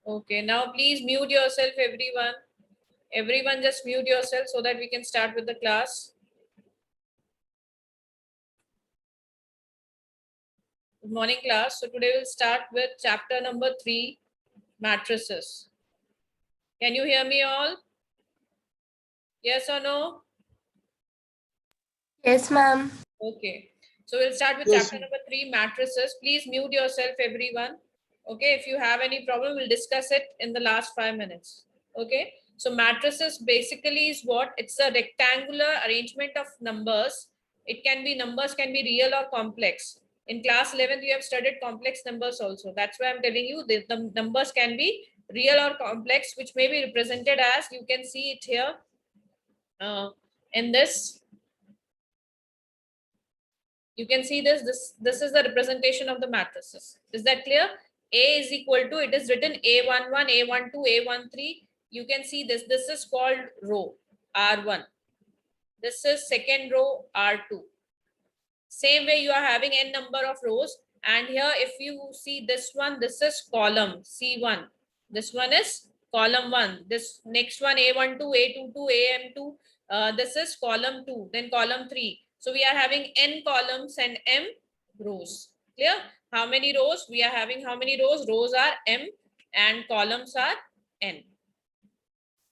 Okay, now please mute yourself, everyone. Everyone just mute yourself so that we can start with the class. Good morning, class. So today we'll start with chapter number 3, matrices. Can you hear me all? Yes or no? Yes, ma'am. Okay. So we'll start with chapter number 3, matrices. Please mute yourself, everyone. Okay. If you have any problem, we'll discuss it in the last 5 minutes. Okay. So matrices basically is what? It's a rectangular arrangement of numbers. It can be numbers can be real or complex. In class 11th, you have studied complex numbers also. That's why I'm telling you the numbers can be real or complex, which may be represented as, you can see it here in this. You can see this is the representation of the matrices. Is that clear? A is equal to, it is written A11, A12, A13. You can see this is called row R1. This is second row R2. Same way you are having n number of rows, and here if you see this one, this is column C1. This one is column 1. This next one A12, A22, AM2. This is column 2, then column 3. So we are having n columns and m rows. Clear? How many rows? We are having how many rows? Rows are m and columns are n.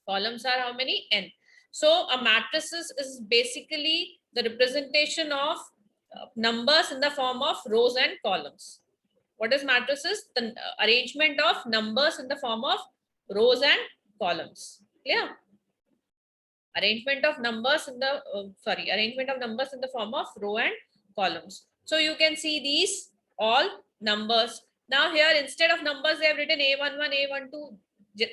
Columns are how many? N. So a matrices is basically the representation of numbers in the form of rows and columns. What is matrices? The arrangement of numbers in the form of rows and columns. Clear? Arrangement of numbers in the arrangement of numbers in the form of row and columns. So you can see these all numbers. Now here instead of numbers they have written A11, A12.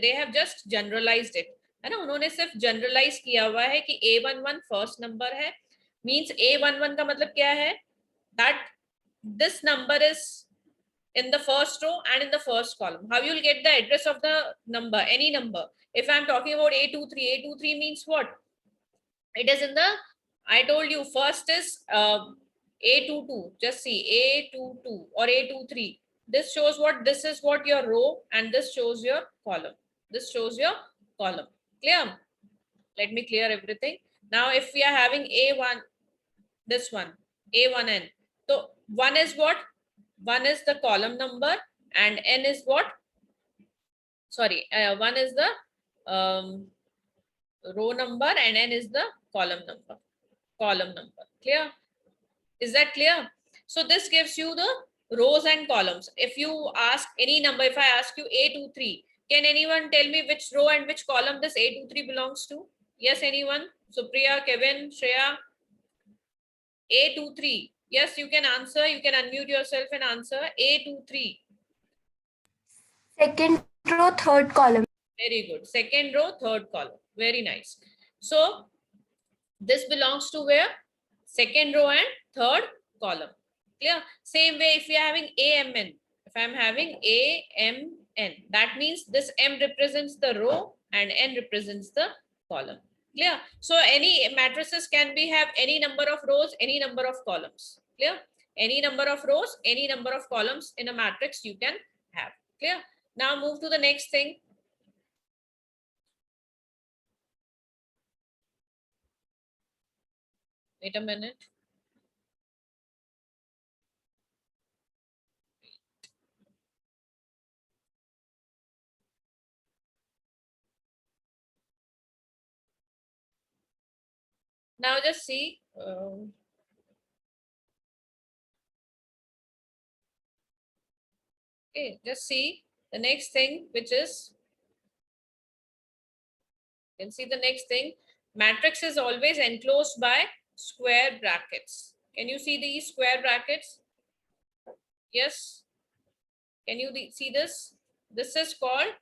They have just generalized it. है ना, उन्होंने सिर्फ generalise किया हुआ है कि A11 first number है. Means A11 का मतलब क्या है? That this number is in the first row and in the first column. How you will get the address of the number? Any number. If I am talking about A23, A23 means what? It is in the, I told you first is A22. Just see A22 or A23. This shows what? This is what your row, and this shows your column. This shows your column. Clear? Let me clear everything. Now if we are having A1, this one, A1n. So 1 is what? 1 is the column number and n is what? Sorry, 1 is the row number and n is the column number. Clear? Is that clear? So this gives you the rows and columns. If you ask any number, if I ask you A23, can anyone tell me which row and which column this A23 belongs to? Yes, anyone? Supriya, Kevin, Shreya? A23. Yes, you can answer. You can unmute yourself and answer. A23. Second row, third column. Very good. Second row, third column. Very nice. So this belongs to where? Second row and third column. Clear? Same way if we are having AMN. If I am having AMN, that means this M represents the row and N represents the column. Clear? So any matrices can be have any number of rows, any number of columns. Clear? Any number of rows, any number of columns in a matrix you can have. Clear? Now move to the next thing. Wait a minute. Now just see. Okay, just see the next thing, which is, you can see the next thing. Matrix is always enclosed by square brackets. Can you see these square brackets? Yes. Can you see this? This is called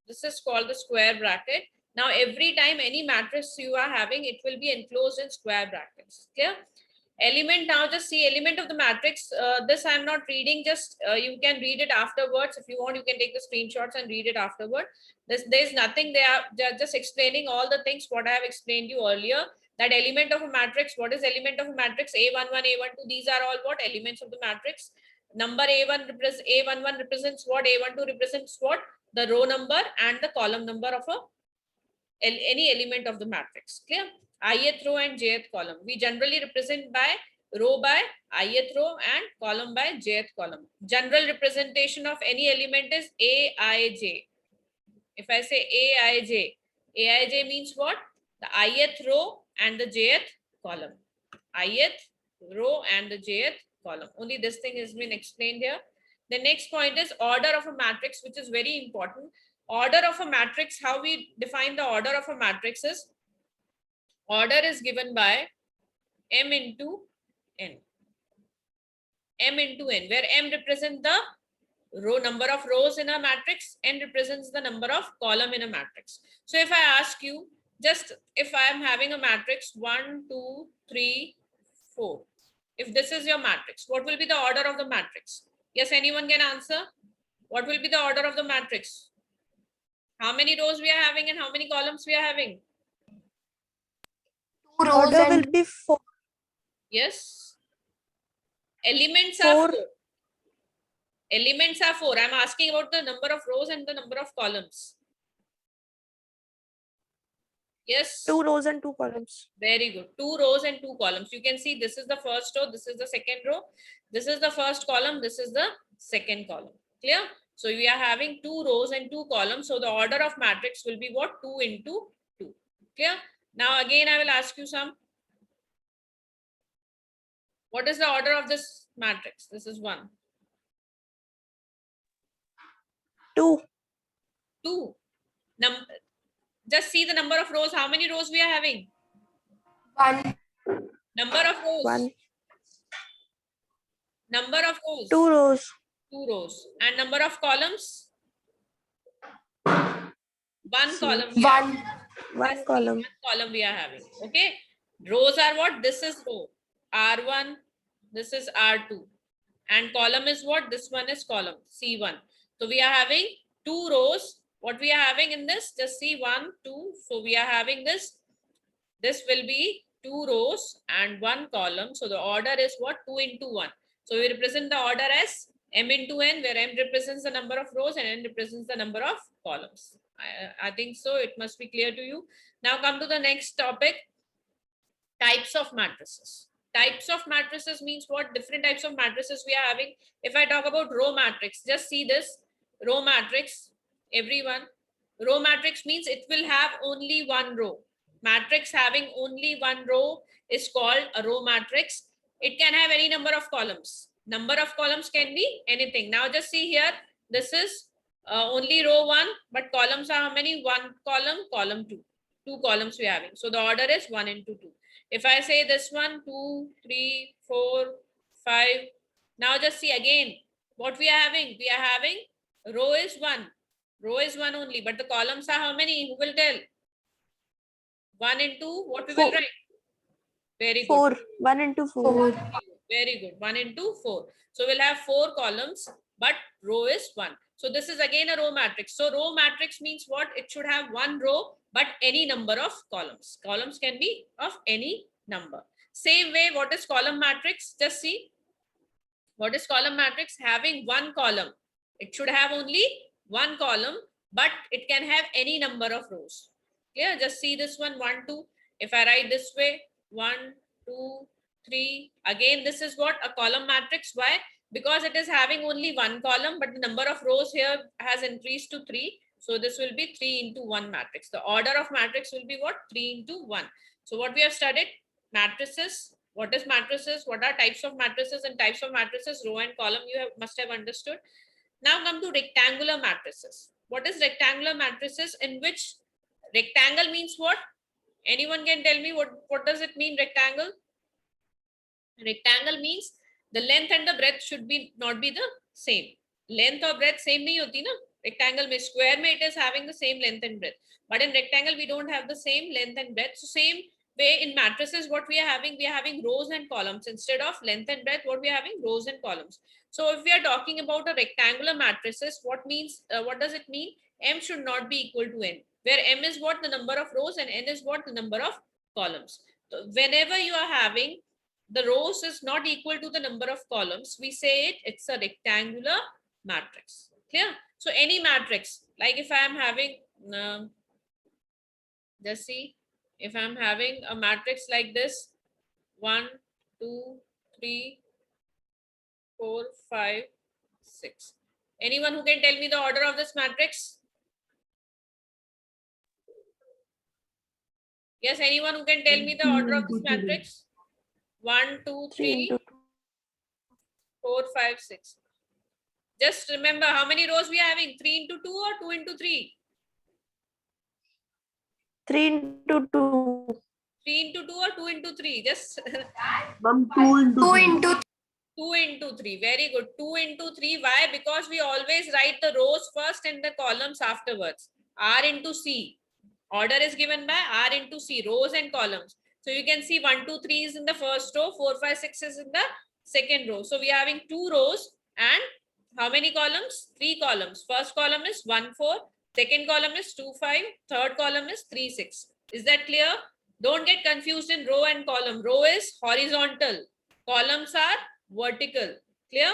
the square bracket. Now every time any matrix you are having, it will be enclosed in square brackets. Clear? Element, now just see element of the matrix. This I'm not reading, just you can read it afterwards. If you want, you can take the screenshots and read it afterward. There's nothing, they're just explaining all the things what I have explained you earlier. That element of a matrix, what is element of a matrix? A11, A12, these are all what? Elements of the matrix. number A11 represents what, A12 represents what, the row number and the column number of any element of the matrix. Clear? Ith row and jth column. We generally represent by row by ith row and column by jth column. General representation of any element is Aij. If I say Aij, Aij means what? The ith row and the jth column. Ith row and the jth column. Only this thing has been explained here. The next point is order of a matrix, which is very important. Order of a matrix, how we define the order of a matrix is, order is given by m into n. M into n, where m represents the row number of rows in a matrix, n represents the number of column in a matrix. So if I ask you, just if I am having a matrix 1, 2, 3, 4, if this is your matrix, what will be the order of the matrix? Yes, anyone can answer? What will be the order of the matrix? How many rows we are having and how many columns we are having? 2 rows Order will and be 4. Yes. Elements are 4. 4. Elements are 4. I'm asking about the number of rows and the number of columns. Yes. 2 rows and 2 columns. Very good. 2 rows and 2 columns. You can see this is the first row, this is the second row, this is the first column, this is the second column. Clear? So we are having 2 rows and 2 columns. So the order of matrix will be what? 2 into 2. Clear? Now again, I will ask you some. What is the order of this matrix? This is 1. 2. 2. Just see the number of rows. How many rows we are having? 1. Number of rows. 1. Number of rows. 2 rows. 2 rows. And number of columns? 1 column. we are 1. 1 column. 1 column we are having. Okay. Rows are what? This is row. R1. This is R2. And column is what? This one is column. C1. So we are having 2 rows. What we are having in this? Just see 1, 2. So we are having this. This will be 2 rows and 1 column. So the order is what? 2 into 1. So we represent the order as m into n, where m represents the number of rows and n represents the number of columns. I think so. It must be clear to you. Now come to the next topic. Types of matrices. Types of matrices means what? Different types of matrices we are having. If I talk about row matrix, just see this. Row matrix, everyone. Row matrix means it will have only one row. Matrix having only one row is called a row matrix. It can have any number of columns. Number of columns can be anything. Now just see here. This is only row 1, but columns are how many? 1 column, column 2. 2 columns we are having. So the order is 1 into 2. If I say this one, 2, 3, 4, 5. Now just see again what we are having. We are having row is 1. Row is 1 only, but the columns are how many? Who will tell? 1 into what we will 4. write? Very good. 4. 1 into 4. 4. Very good. 1 into 4. So we'll have 4 columns, but row is 1. So this is again a row matrix. So row matrix means what? It should have 1 row, but any number of columns. Columns can be of any number. Same way, what is column matrix? Just see. What is column matrix? Having 1 column. It should have only 1 column, but it can have any number of rows. Yeah, just see this one, 1, 2. If I write this way, 1, 2, 3. Again, this is what? A column matrix. Why? Because it is having only 1 column, but the number of rows here has increased to 3. So this will be 3 into 1 matrix. The order of matrix will be what? 3 into 1. So what we have studied? Matrices. What is matrices? What are types of matrices and types of matrices? Row and column you must have understood. Now come to rectangular matrices. What is rectangular matrices? In which rectangle means what? Anyone can tell me what does it mean, rectangle? Rectangle means the length and the breadth should be not be the same. Length or breadth same nahi hoti na. Rectangle mein, square mein it is having the same length and breadth. But in rectangle we don't have the same length and breadth. So same way in matrices what we are having rows and columns. Instead of length and breadth, what we are having? Rows and columns. So if we are talking about a rectangular matrices, what does it mean? M should not be equal to n, where m is what? The number of rows, and n is what? The number of columns. So whenever you are having the rows is not equal to the number of columns, we say it's a rectangular matrix. Clear? So any matrix, like if I am having, just see, if I'm having a matrix like this, 1, 2, 3, 4, 5, 6. Anyone who can tell me the order of this matrix? Yes, anyone who can tell me the order of this matrix? 1, 2, 3 3, into 4, 5, 6. Just remember how many rows we are having? 3 into 2 or 2 into 3? 3 into 2. 3 into 2 or 2 into 3? Just Ma'am, 2 into 2 3. into 2 into 3. Very good. 2 into 3. Why? Because we always write the rows first and the columns afterwards. R into C. Order is given by R into C, rows and columns. So you can see 1, 2, 3 is in the first row, 4, 5, 6 is in the second row. So we are having 2 rows and how many columns? 3 columns. First column is 1, 4. Second column is 2, 5. Third column is 3, 6. Is that clear? Don't get confused in row and column. Row is horizontal. Columns are vertical. Clear?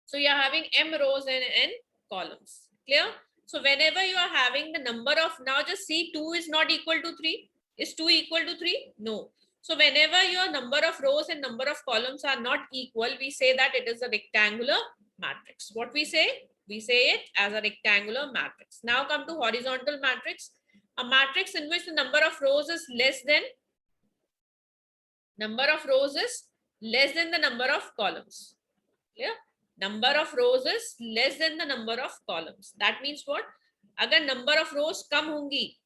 So you are having M rows and N columns. Clear? So whenever you are having the number of, now just see 2 is not equal to 3. Is 2 equal to 3? No. So whenever your number of rows and number of columns are not equal, we say that it is a rectangular matrix. What we say? We say it as a rectangular matrix. Now come to horizontal matrix. A matrix in which the number of rows is less than the number of columns. Clear? Number of rows is less than the number of columns. That means what? अगर number of rows कम होंगी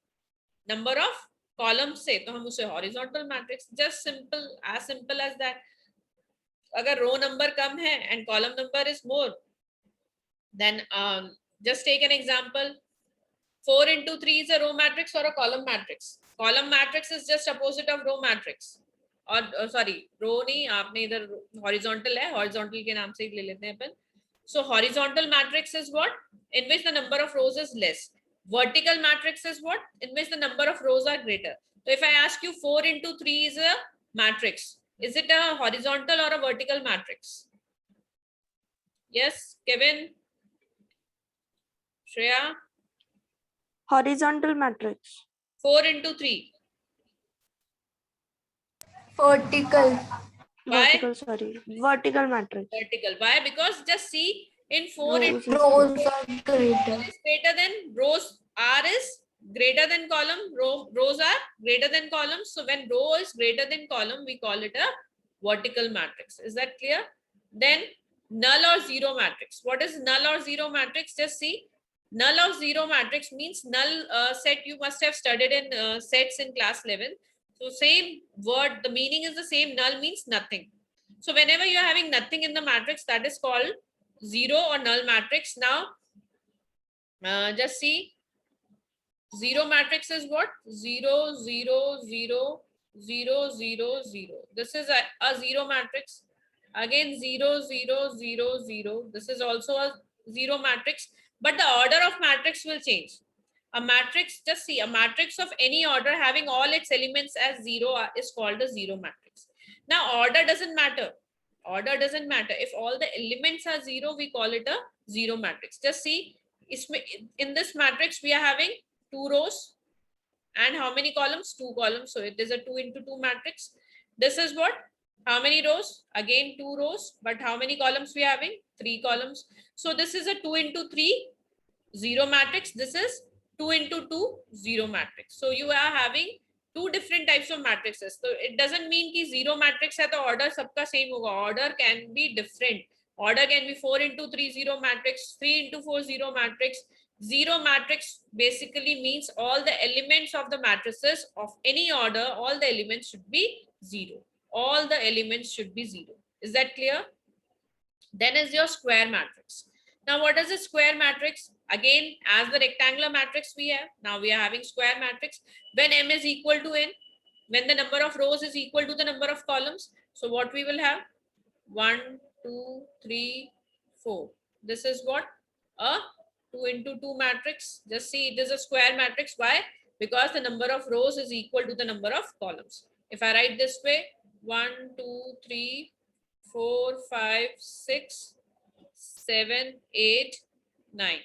number of columns से, तो हम उसे horizontal matrix. Just as simple as that. अगर row number कम है and column number is more, then just take an example. 4 into 3 is a row matrix or a column matrix. Column matrix is just opposite of row matrix. और sorry रो नहीं, आपने इधर horizontal है, horizontal के नाम से ही ले लेते हैं अपन. So horizontal matrix is what? In which the number of rows is less. Vertical matrix is what? In which the number of rows are greater. तो if I ask you 4 into 3 is a matrix, is it a horizontal or a vertical matrix? Yes, Kevin, Shreya. Horizontal matrix. 4 into 3. vertical. Why? Vertical, sorry. Vertical matrix. Vertical. Why? Because just see in 4 Rows into is Rows are greater. is greater than rows. R is greater than column. Rows are greater than columns. So when row is greater than column, we call it a vertical matrix. Is that clear? Then null or zero matrix. What is null or zero matrix? Just see. Null or zero matrix means null set. You must have studied in sets in class 11. So same word, the meaning is the same. Null means nothing. So whenever you are having nothing in the matrix, that is called zero or null matrix. Now, just see, zero matrix is what? 0, 0, 0, 0, 0, 0. This is a zero matrix. Again, 0, 0, 0, 0. This is also a zero matrix, but the order of matrix will change. A matrix, just see, a matrix of any order having all its elements as 0 is called a zero matrix. Now, order doesn't matter. Order doesn't matter. If all the elements are 0, we call it a zero matrix. Just see, in this matrix, we are having 2 rows and how many columns? 2 columns. So it is a 2 into 2 matrix. This is what? How many rows? Again, 2 rows. But how many columns we are having? 3 columns. So this is a 2 into 3 zero matrix. This is 2 into 2 zero matrix. So you are having 2 different types of matrices. So it doesn't mean कि zero matrix है तो order सबका same होगा. Order can be different. Order can be 4 into 3 zero matrix, 3 into 4 zero matrix. Zero matrix basically means all the elements of the matrices of any order, all the elements should be 0. All the elements should be 0. Is that clear? Then is your square matrix. Now, what is a square matrix? Again, as the rectangular matrix we have, now we are having square matrix. When M is equal to N, when the number of rows is equal to the number of columns, so what we will have? 1, 2, 3, 4. This is what? A 2 into 2 matrix. Just see, it is a square matrix. Why? Because the number of rows is equal to the number of columns. If I write this way, 1 2 3 4 5 6 7 8 9.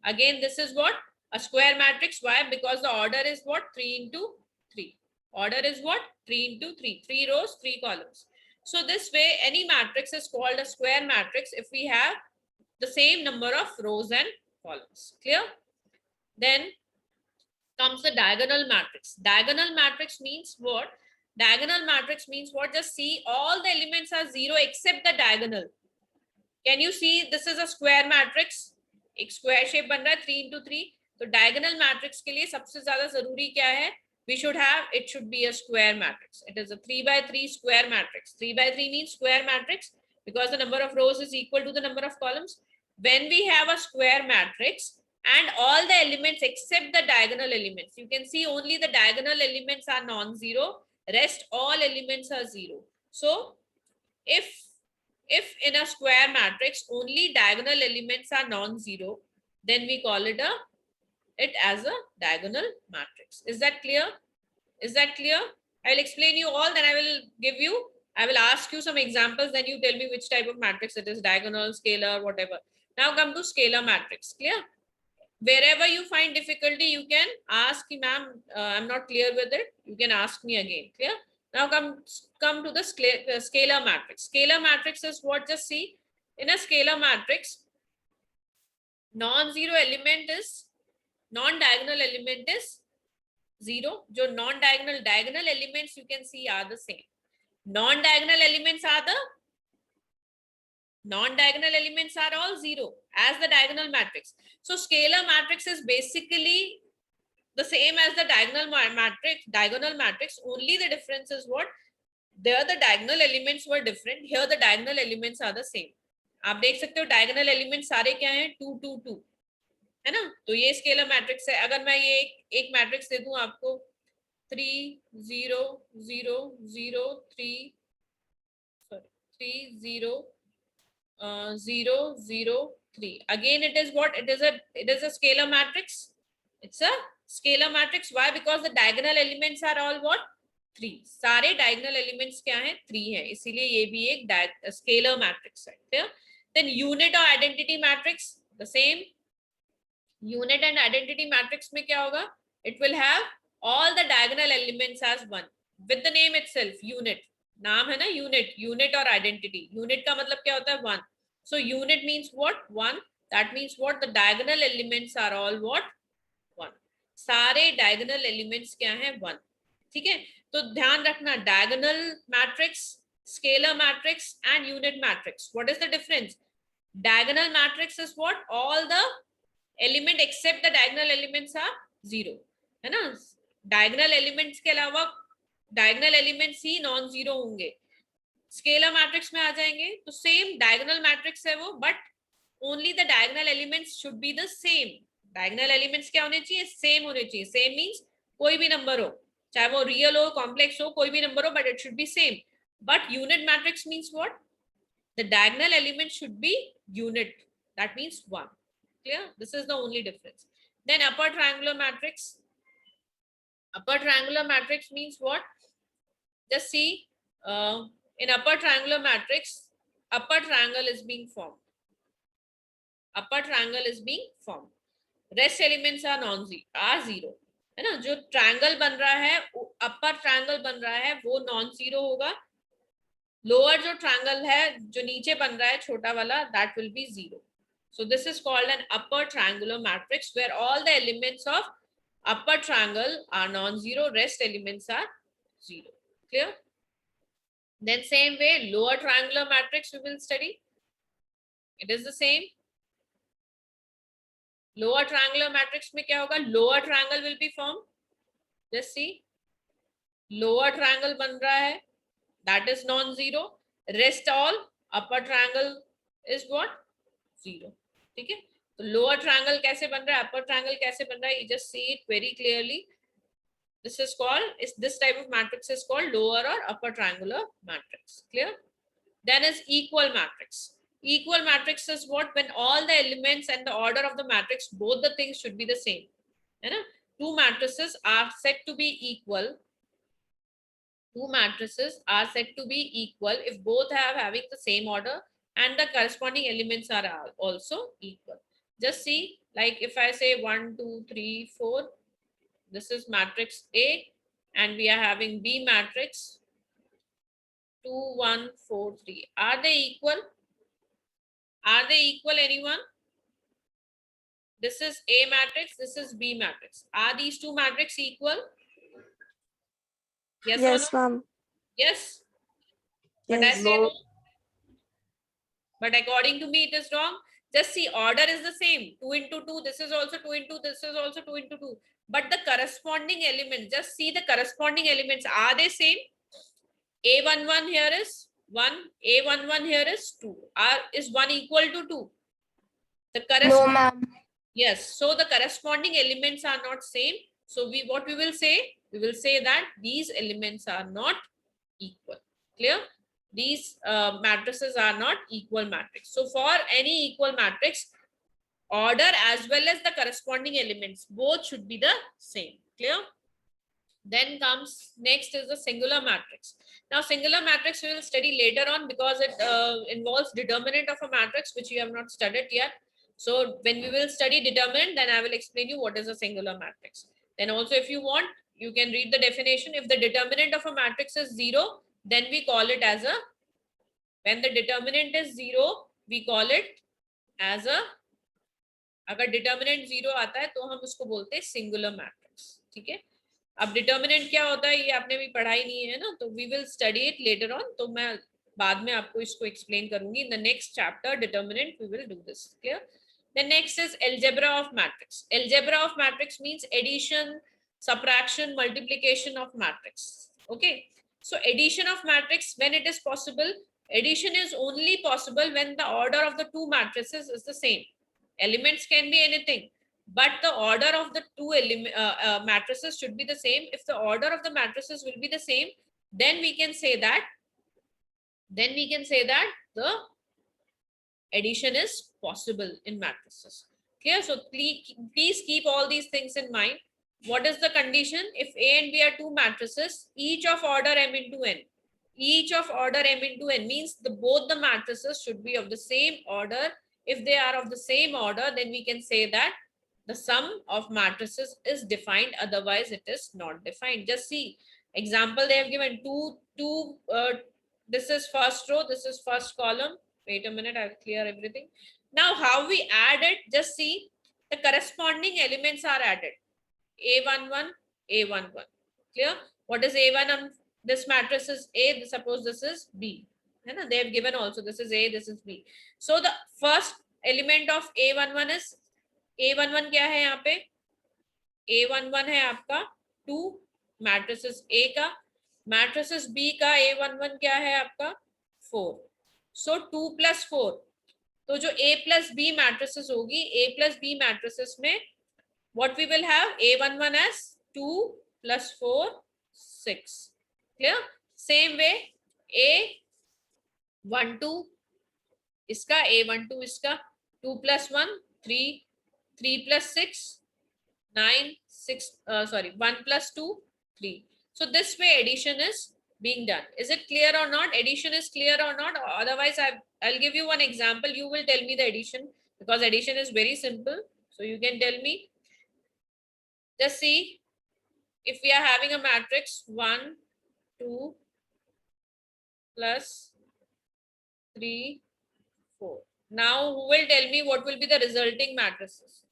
Again, this is what? A square matrix. Why? Because the order is what? 3 into 3. Order is what? 3 into 3. 3 rows, 3 columns. So this way, any matrix is called a square matrix if we have the same number of rows and columns. Clear? Then comes the diagonal matrix. Diagonal matrix means what? Diagonal matrix means what? Just see, all the elements are 0 except the diagonal. Can you see this is a square matrix? एक square shape बन रहा है 3 into 3. तो diagonal matrix के लिए सबसे ज़्यादा ज़रूरी क्या है? We should have, it should be a square matrix. It is a 3 by 3 square matrix. 3 by 3 means square matrix because the number of rows is equal to the number of columns. When we have a square matrix and all the elements except the diagonal elements, you can see only the diagonal elements are non-zero, rest all elements are 0. So if in a square matrix only diagonal elements are non-zero, then we call it as a diagonal matrix. Is that clear? Is that clear? I will explain you all, then I will ask you some examples, then you tell me which type of matrix it is, diagonal, scalar, whatever. Now come to scalar matrix. Clear? Wherever you find difficulty, you can ask, ma'am, I'm not clear with it. You can ask me again. Clear? Now come to the scalar matrix. Scalar matrix is what? Just see, in a scalar matrix, non-zero element is, non-diagonal element is 0. जो non-diagonal, diagonal elements you can see are the same. Non-diagonal elements are all 0 as the diagonal matrix. So scalar matrix is basically the same as the diagonal matrix. Only the difference is what? There the diagonal elements were different. Here the diagonal elements are the same. आप देख सकते हो diagonal elements सारे क्या हैं? 2 2 2 है ना? तो ये स्केलर मैट्रिक्स है. अगर मैं ये एक मैट्रिक्स दे दूं आपको 3 0 0 0 3 0 0 0 3. Again, it is what? It is a scalar matrix. It's a scalar matrix. Why? Because the diagonal elements are all what? 3. सारे diagonal elements क्या हैं? 3 हैं. इसीलिए ये भी एक scalar matrix है. Then unit or identity matrix, the same. Unit and identity matrix में क्या होगा? It will have all the diagonal elements as 1. With the name itself, unit. नाम है ना unit or identity. Unit का मतलब क्या होता है? 1. So unit means what? 1. That means what? The diagonal elements are all what? 1. सारे diagonal elements क्या हैं? 1. ठीक है? तो ध्यान रखना, diagonal matrix, scalar matrix and unit matrix. What is the difference? Diagonal matrix is what? All the element except the diagonal elements are 0. है ना? Diagonal elements के अलावा diagonal elements ही non-zero होंगे. Scalar matrix में आ जाएंगे तो same diagonal matrix है वो, but only the diagonal elements should be the same. Diagonal elements क्या होने चाहिए? Same होने चाहिए. Same means कोई भी number हो, चाहे वो real हो, complex हो, कोई भी number हो, but it should be same. But unit matrix means what? The diagonal element should be unit. That means 1. Clear? This is the only difference. Then upper triangular matrix. Upper triangular matrix means what? Just see, in upper triangular matrix, upper triangle is being formed. Upper triangle is being formed. Rest elements are zero. है ना? जो triangle बन रहा है, upper triangle बन रहा है, वो non-zero होगा. Lower जो triangle है, जो नीचे बन रहा है, छोटा वाला, that will be 0. So this is called an upper triangular matrix where all the elements of upper triangle are non-zero, rest elements are 0. Clear? Then same way, lower triangular matrix we will study. It is the same. Lower triangular matrix में क्या होगा? Lower triangle will be formed. Just see. Lower triangle बन रहा है. That is non-zero. Rest all upper triangle is what? 0. ठीक है? तो lower triangle कैसे बन रहा है? Upper triangle कैसे बन रहा है? You just see it very clearly. This type of matrix is called lower or upper triangular matrix. Clear? Then is equal matrix. Equal matrix is what? When all the elements and the order of the matrix, both the things should be the same. है ना? Two matrices are said to be equal two matrices are said to be equal if both have having the same order and the corresponding elements are also equal. Just see, like if I say 1, 2, 3, 4, this is matrix A, and we are having B matrix 2, 1, 4, 3. Are they equal? Are they equal, anyone? This is A matrix, this is B matrix. Are these two matrices equal? Yes, Yes, or no? ma'am. Yes. But I Yes. say no. No. But according to me, it is wrong. Just see, order is the same. 2 into 2, this is also 2 into, this is also 2 into 2. But the corresponding elements, just see the corresponding elements. Are they same? A11 here is 1. A11 here is 2. Is 1 equal to 2? The No, corresponding, ma'am. yes. So the corresponding elements are not same. So what we will say? We will say that these elements are not equal. Clear? These matrices are not equal matrix. So for any equal matrix, order as well as the corresponding elements, both should be the same. Clear? Then comes next is the singular matrix. Now singular matrix we will study later on because it involves determinant of a matrix which you have not studied yet. So when we will study determinant, then I will explain you what is a singular matrix. Then also if you want, you can read the definition. If the determinant of a matrix is 0, then we call it as a, when the determinant is 0, we call it as a, अगर determinant 0 आता है तो हम उसको बोलते हैं singular matrix. ठीक है. अब डिटर्मिनेंट क्या होता है ये आपने भी पढ़ा ही नहीं है ना, तो we will study it later on. तो मैं बाद में आपको इसको एक्सप्लेन करूंगी in the next chapter determinant. We will do this. Clear? The next is algebra of matrix. Algebra of matrix means addition, subtraction, multiplication of matrix. Okay. So addition of matrix, when it is possible, addition is only possible when the order of the two matrices is the same. Elements can be anything, but the order of the two matrices should be the same. If the order of the matrices will be the same, then we can say that the addition is possible in matrices. Clear? So please keep all these things in mind. What is the condition? If A and B are two matrices, each of order m into n, each of order m into n means both the matrices should be of the same order. If they are of the same order, then we can say that the sum of matrices is defined, otherwise it is not defined. Just see example they have given two this is first row, this is first column. Wait a minute, I'll clear everything. Now how we add it, just see the corresponding elements are added. A11, A11. Clear? What is A1? This matrix is A, suppose this is B. They have given also this is A, this is B. So the first element of A11 is, A11 क्या है यहाँ पे? A11 है आपका 2 matrices A का, matrices B का A11 क्या है आपका 4. So 2 plus 4. तो जो A plus B matrices होगी, A plus B matrices में what we will have? A11 as 2 plus 4, 6. Clear? Same way A12 इसका, A12 इसका 2 plus 1, 3, 3 plus 6, 9, 6, 1 plus 2, 3. So this way addition is being done. Is it clear or not? Addition is clear or not? Otherwise, I'll give you one example. You will tell me the addition because addition is very simple. So you can tell me. Just see, if we are having a matrix 1, 2 plus 3, 4. Now who will tell me what will be the resulting matrices?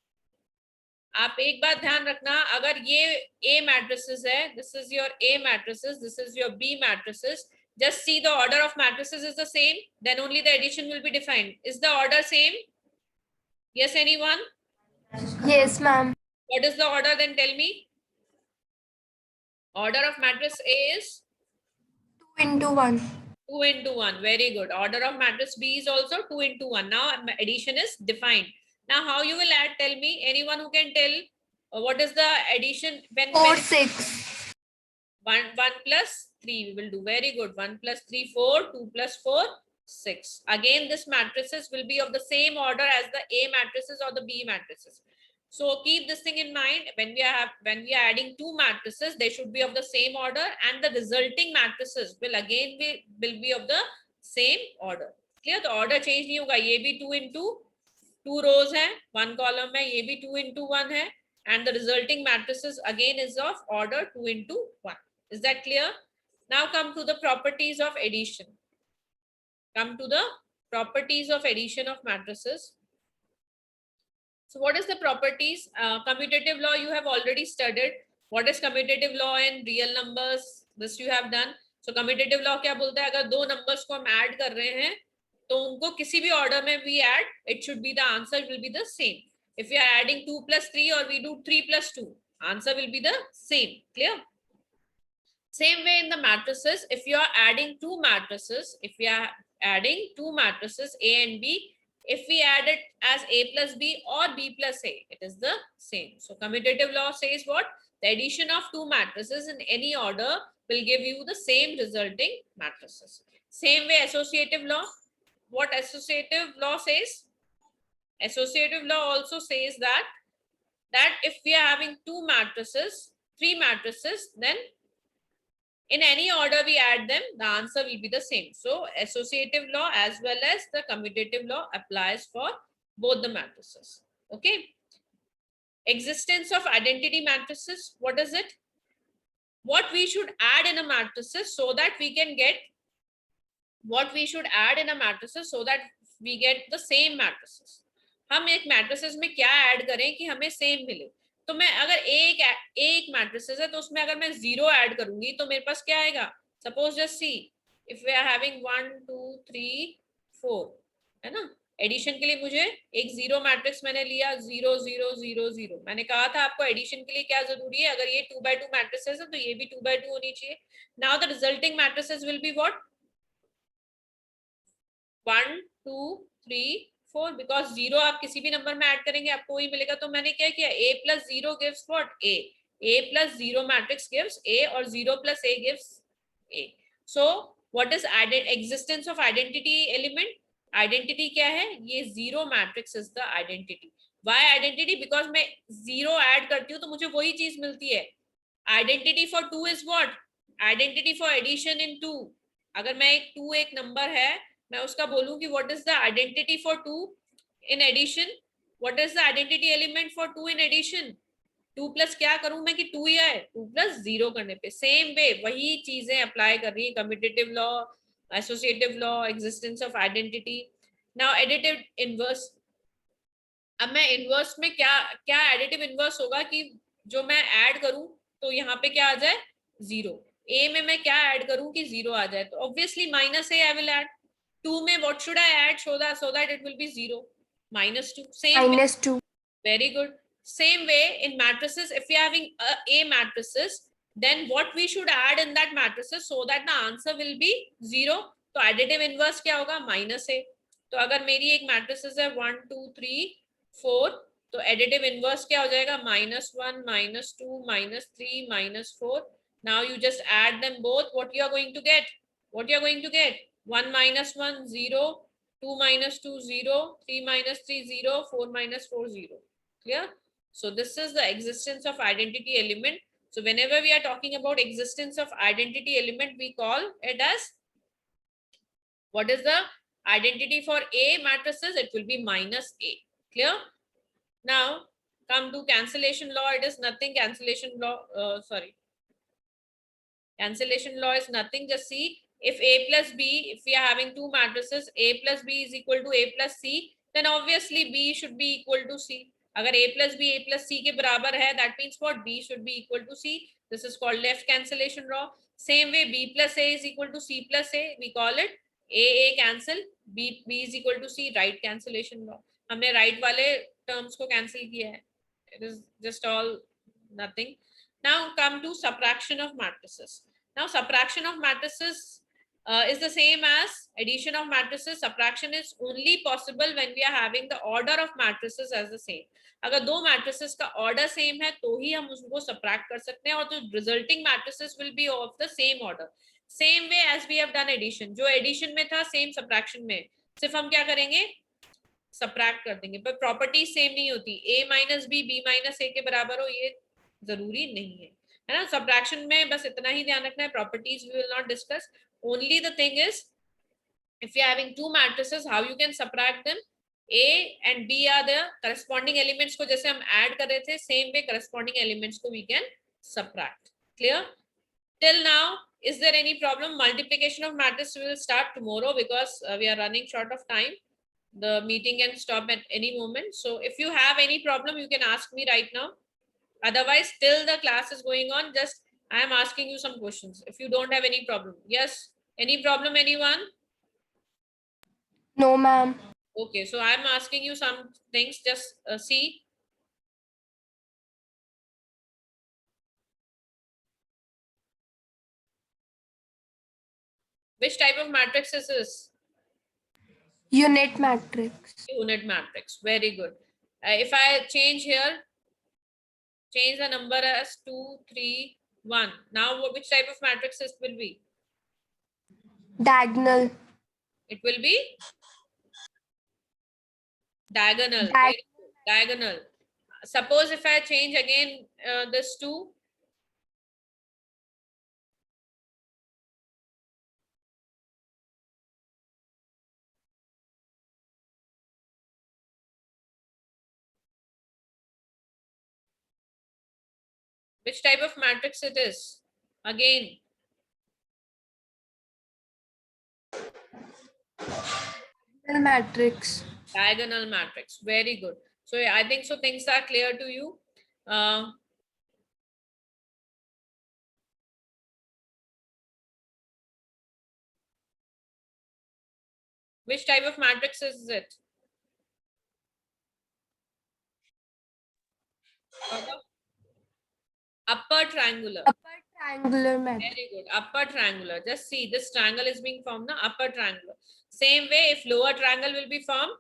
आप एक बात ध्यान रखना, अगर ये A matrices है, this is your A matrices, this is your B matrices. Just see the order of matrices is the same, then only the addition will be defined. Is the order same? Yes, anyone? Yes, ma'am. What is the order? Then tell me. Order of matrix A is 2 into 1. 2 into 1. Very good. Order of matrix B is also 2 into 1. Now addition is defined. Now how you will add? Tell me. Anyone who can tell what is the addition? 4, 6. 1 plus 3 we will do. Very good. 1 plus 3, 4. 2 plus 4, 6. Again, this matrices will be of the same order as the A matrices or the B matrices. So keep this thing in mind. When we are adding two matrices, they should be of the same order, and the resulting matrices will again be of the same order. Clear? The order change नहीं होगा. ये भी 2 into 2 rows है, 1 column है, ये भी 2 into 1 है, and the resulting matrices again is of order 2 into 1. Is that clear? Now come to the properties of addition. Come to the properties of addition of matrices. So what is the properties? Commutative law you have already studied. What is commutative law in real numbers? This you have done. So commutative law क्या बोलता है? अगर दो numbers को हम add कर रहे हैं तो उनको किसी भी order में we add, it should be the answer will be the same. If we are adding 2 plus 3 or we do 3 plus 2, answer will be the same. Clear? Same way in the matrices, if you are adding two matrices, A and B, if we add it as A plus B or B plus A, it is the same. So commutative law says what? The addition of two matrices in any order will give you the same resulting matrices. Same way associative law. What associative law says? Associative law also says that if we are having two matrices, three matrices, then in any order we add them, the answer will be the same. So associative law as well as the commutative law applies for both the matrices. Okay. Existence of identity matrices. What is it? What we should add in a matrices so that we can get what we should add in a matrices so that we get the same matrices. हम एक matrices में क्या add करें कि हमें same मिले. तो मैं अगर एक मैट्रिसेस है तो उसमें अगर मैं 0 ऐड करूंगी तो मेरे पास क्या आएगा? Suppose just see, if we are having 1 2 3 4, है ना? एडिशन के लिए मुझे एक 0 मैट्रिक्स मैंने लिया, 0 0 0 0. मैंने कहा था आपको एडिशन के लिए क्या जरूरी है? अगर ये 2x2 मैट्रिसेस है तो ये भी 2x2 होनी चाहिए. Now the resulting matrices will be what? 1 2 3 4, because 0 आप किसी भी नंबर में ऐड करेंगे आपको वही मिलेगा. तो मैंने क्या किया? a plus 0 gives what? A plus 0 matrix gives A और 0 plus A gives A. So what is added existence of identity element? Identity क्या है? ये 0 matrix is the identity. Why identity? Because मैं 0 ऐड करती हूँ तो मुझे वही चीज मिलती है. Identity for 2 is what? Identity for addition in 2. अगर मैं एक नंबर है, मैं उसका बोलूं कि what is the identity for 2 in addition? What is the identity element for 2 in addition? 2 plus क्या करूं मैं कि 2 ही है, 2 plus 0 करने पे. सेम वे वही चीजें अप्लाई कर रही है. Commutative law, associative law, existence of identity. Now additive inverse. अब मैं इनवर्स में क्या एडिटिव इनवर्स होगा कि जो मैं ऐड करूं तो यहाँ पे क्या आ जाए? 0. ए में मैं क्या ऐड करूं कि 0 आ जाए? तो obviously minus A I will add. 2 में what should I add so that it will be 0? -2. Same -2. Very good. Same way in matrices, if we are having A matrices, then what we should add in that matrices so that the answer will be 0? तो additive inverse क्या होगा? -A. तो अगर मेरी एक matrices है 1 2 3 4, तो additive inverse क्या हो जाएगा? -1 -2 -3 -4. Now you just add them both. What you are going to get? 1 minus 1 0, 2 minus 2 0, 3 minus 3 0, 4 minus 4 0. Clear? So this is the existence of identity element. So whenever we are talking about existence of identity element, we call it as, what is the identity for A matrices? It will be -A. Clear? Now come to cancellation law. It is nothing. Cancellation law is nothing. Just see, if A plus B, if we are having two matrices, A plus B is equal to A plus C, then obviously B should be equal to C. अगर A plus B A plus C के बराबर है, that means what? B should be equal to C. This is called left cancellation law. Same way B plus A is equal to C plus A, we call it A cancel, B is equal to C, right cancellation law. हमने right वाले terms को cancel किया है. It is just all nothing. Now come to subtraction of matrices. Now subtraction of matrices is the same as addition of matrices. Subtraction is only possible when we are having the order of matrices as the same. अगर दो matrices का order same है तो ही हम उसको subtract कर सकते हैं, और जो resulting matrices will be of the same order. Same way as we have done addition. जो addition में था same subtraction में, सिर्फ हम क्या करेंगे? सब्ट्रैक्ट कर देंगे, पर प्रॉपर्टी सेम नहीं होती. a minus B B minus A के बराबर हो, ये जरूरी नहीं है ना. सब्ट्रैक्शन में बस इतना ही ध्यान रखना है. Properties we will not discuss. Only the thing is, if you are having two matrices, how you can subtract them. A and B are the corresponding elements को जैसे हम add कर रहे थे, same way corresponding elements को we can subtract. Clear? Till now, is there any problem? Multiplication of matrices we will start tomorrow because we are running short of time. The meeting can stop at any moment. So if you have any problem, you can ask me right now. Otherwise, till the class is going on, just I am asking you some questions. If you don't have any problem. Yes? Any problem, anyone? No, ma'am. Okay, so I'm asking you some things. Just see. Which type of matrix is this? Unit matrix. Unit matrix. Very good. If I change here, change the number as 2, 3, 1. Now, which type of matrix it will be? Diagonal. It will be diagonal. Diag- Very good. Diagonal. Suppose if I change again this 2. Which type of matrix it is? Again. Diagonal matrix. Diagonal matrix. Very good. So yeah, I think so things are clear to you. Which type of matrix is it? Upper triangular. Upper triangular matrix. Very good. Upper triangular. Just see, this triangle is being formed, the upper triangular. Same way, if lower triangle will be formed,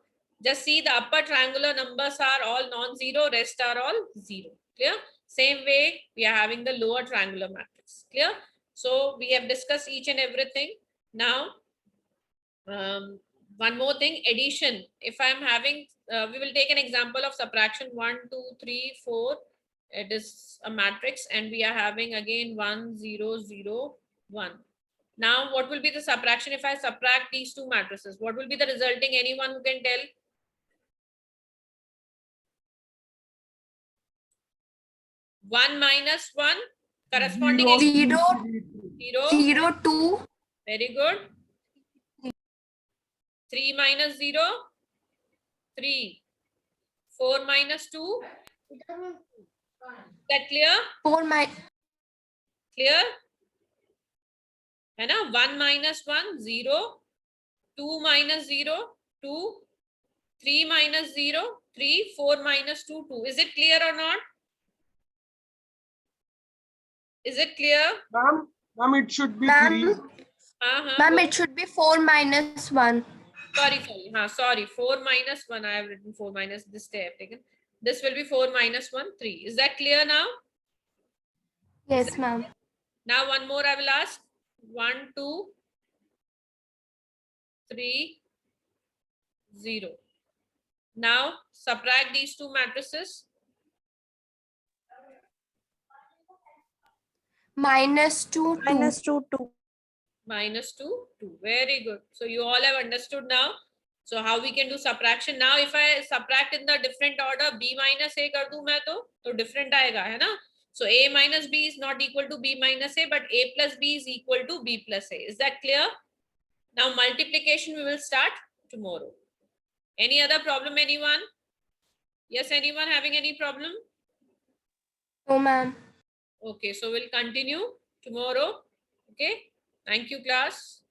just see the upper triangular numbers are all non-zero, rest are all zero. Clear? Same way, we are having the lower triangular matrix. Clear? So we have discussed each and everything. Now, one more thing, addition. If I'm having, we will take an example of subtraction 1, 2, 3, 4. It is a matrix and we are having again 1, 0, 0, 1. Now, what will be the subtraction if I subtract these two matrices? What will be the resulting? Anyone who can tell? One minus one, corresponding Zero. zero. 0, 2. Very good. 3 minus 0, 3. 4 minus 2. That clear? 4 Clear? है ना? 1 minus 1, 0. 2 minus 0, 2. 3 minus 0, 3. 4 minus 2, 2. Is it clear or not? Is it clear? Ma'am, it should be Ma'am. 3. Ma'am, it should be 4 minus 1. Sorry. 4 minus 1. I have written 4 minus this day I have taken. This will be 4 minus 1, 3. Is that clear now? Yes, ma'am. Now one more I will ask. 1, 2, 3, 0. Now subtract these two matrices. Minus 2, 2. Minus 2, 2. Minus 2, 2. Very good. So you all have understood now. So how we can do subtraction. Now if I subtract in the different order, b minus a कर दूं मैं तो different आएगा है ना. So a minus b is not equal to b minus a, but a plus b is equal to b plus a. Is that clear? Now multiplication we will start tomorrow. Any other problem, anyone? Yes, anyone having any problem? No, ma'am. Okay, so we'll continue tomorrow. Okay, thank you class.